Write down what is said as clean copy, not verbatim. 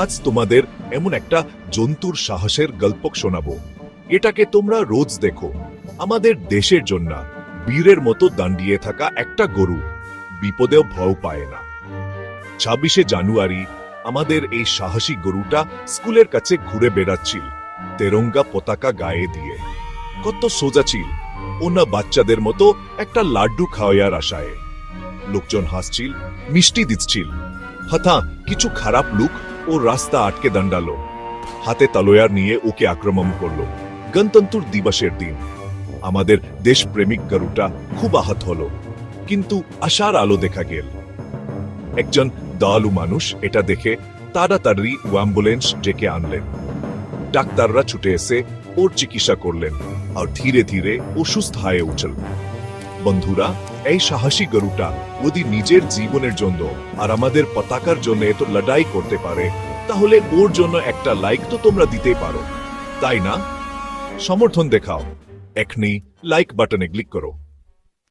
আজ তোমাদের এমন একটা জন্তুর সাহসের গল্প শোনাবো। এটাকে তোমরা রোজ দেখো। আমাদের দেশের জন্য বীরের মতো দাঁড়িয়ে থাকা একটা গরু, বিপদেও ভয় পায় না। 26শে জানুয়ারি আমাদের এই সাহসী গরুটা স্কুলের কাছে ঘুরে বেড়াচ্ছিল, তেরঙ্গা পতাকা গায়ে দিয়ে। কত সোজা ছিল, ওনা বাচ্চাদের মতো একটা লাড্ডু খাওয়ার আশায়। লোকজন হাসছিল, মিষ্টি দিচ্ছিল। হঠাৎ কিছু খারাপ লোক ও রাস্তা আটকে দাঁড়ালো, হাতে তলোয়ার নিয়ে ওকে আক্রমণ করলো। গণতন্ত্র দিবসের দিন আমাদের দেশপ্রেমিক গরুটা খুব আহত হলো, কিন্তু আশার আলো দেখা গেল। একজন দয়ালু মানুষ এটা দেখে তাড়াতাড়ি অ্যাম্বুলেন্স ডেকে আনলেন। ডাক্তাররা ছুটে এসে ওর চিকিৎসা করলেন, আর ধীরে ধীরে ও সুস্থ হয়ে উঠল। বন্ধুরা, এই সাহসী গরুটা যদি নিজের জীবনের জন্য আর আমাদের পতাকার জন্য এত লড়াই করতে পারে, তাহলে ওর জন্য একটা লাইক তো তোমরা দিতেই পারো, তাই না? সমর্থন দেখাও, এখনই লাইক বাটনে ক্লিক করো।